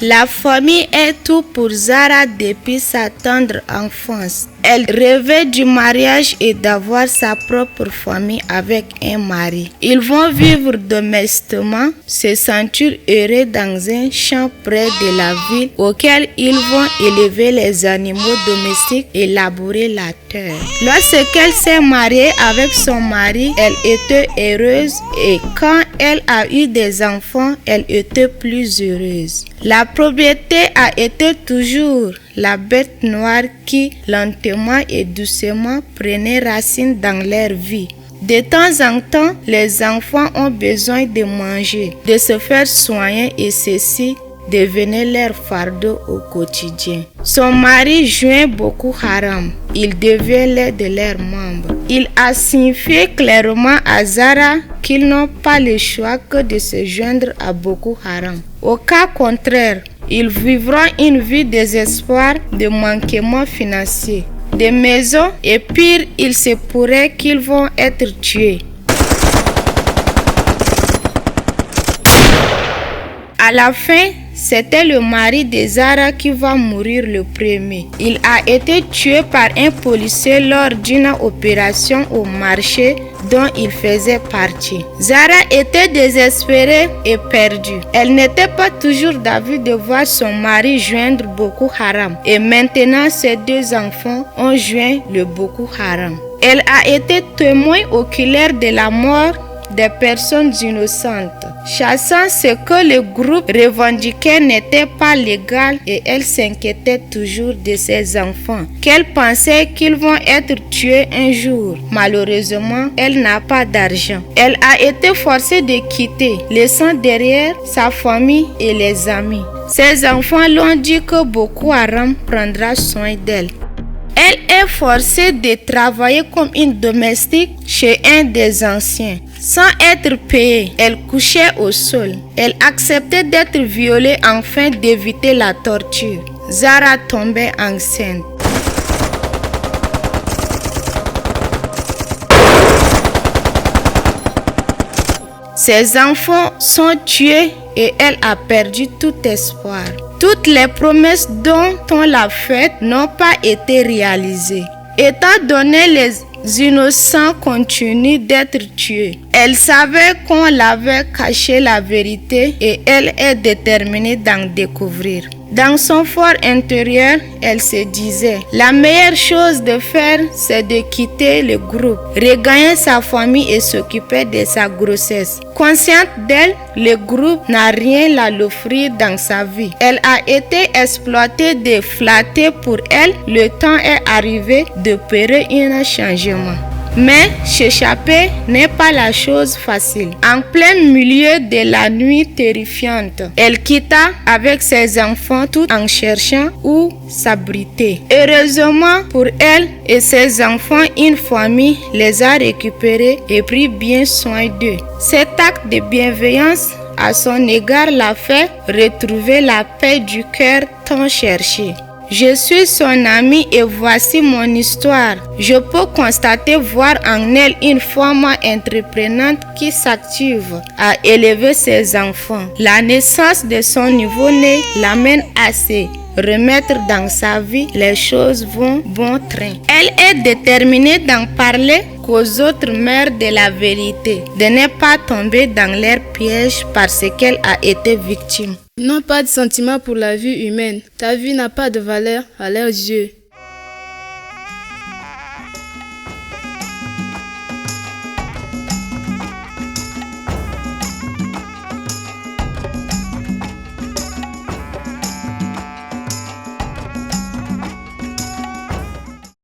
La famille est tout pour Zara depuis sa tendre enfance. Elle rêvait du mariage et d'avoir sa propre famille avec un mari. Ils vont vivre domestiquement, se sentir heureux dans un champ près de la ville auquel ils vont élever les animaux domestiques et labourer la terre. Lorsqu'elle s'est mariée avec son mari, elle était heureuse et quand elle a eu des enfants, elle était plus heureuse. La propriété a été toujours la bête noire qui, lentement et doucement, prenait racine dans leur vie. De temps en temps, les enfants ont besoin de manger, de se faire soigner et ceci devenait leur fardeau au quotidien. Son mari jouait Boko Haram. Il devient l'un de leurs membres. Il a signifié clairement à Zara qu'ils n'ont pas le choix que de se joindre à Boko Haram. Au cas contraire, ils vivront une vie de désespoir, de manquement financier, de maisons et pire, il se pourrait qu'ils vont être tués. À la fin, c'était le mari de Zara qui va mourir le premier. Il a été tué par un policier lors d'une opération au marché dont il faisait partie. Zara était désespérée et perdue. Elle n'était pas toujours d'avis de voir son mari joindre Boko Haram. Et maintenant, ses deux enfants ont joint le Boko Haram. Elle a été témoin oculaire de la mort des personnes innocentes, chassant ce que le groupe revendiquait n'était pas légal et elle s'inquiétait toujours de ses enfants, qu'elle pensait qu'ils vont être tués un jour. Malheureusement, elle n'a pas d'argent. Elle a été forcée de quitter, laissant derrière sa famille et les amis. Ses enfants l'ont dit que Boko Haram prendra soin d'elle. Elle est forcée de travailler comme une domestique chez un des anciens. Sans être payée, elle couchait au sol. Elle acceptait d'être violée afin d'éviter la torture. Zara tombait enceinte. Ses enfants sont tués et elle a perdu tout espoir. Toutes les promesses dont on l'a faites n'ont pas été réalisées. Étant donné les innocents continuent d'être tués, elle savait qu'on l'avait caché la vérité et elle est déterminée d'en découvrir. Dans son fort intérieur, elle se disait, la meilleure chose de faire, c'est de quitter le groupe, regagner sa famille et s'occuper de sa grossesse. Consciente d'elle, le groupe n'a rien à l'offrir dans sa vie. Elle a été exploitée de flatter pour elle. Le temps est arrivé d'opérer un changement. Mais s'échapper n'est pas la chose facile. En plein milieu de la nuit terrifiante, elle quitta avec ses enfants tout en cherchant où s'abriter. Heureusement pour elle et ses enfants, une famille les a récupérés et pris bien soin d'eux. Cet acte de bienveillance à son égard l'a fait retrouver la paix du cœur tant cherchée. Je suis son amie et voici mon histoire. Je peux constater voir en elle une femme entreprenante qui s'active à élever ses enfants. La naissance de son nouveau-né l'amène à se remettre dans sa vie. Les choses vont bon train. Elle est déterminée d'en parler qu'aux autres mères de la vérité, de ne pas tomber dans leur piège parce qu'elle a été victime. Ils n'ont pas de sentiment pour la vie humaine. Ta vie n'a pas de valeur à leurs yeux.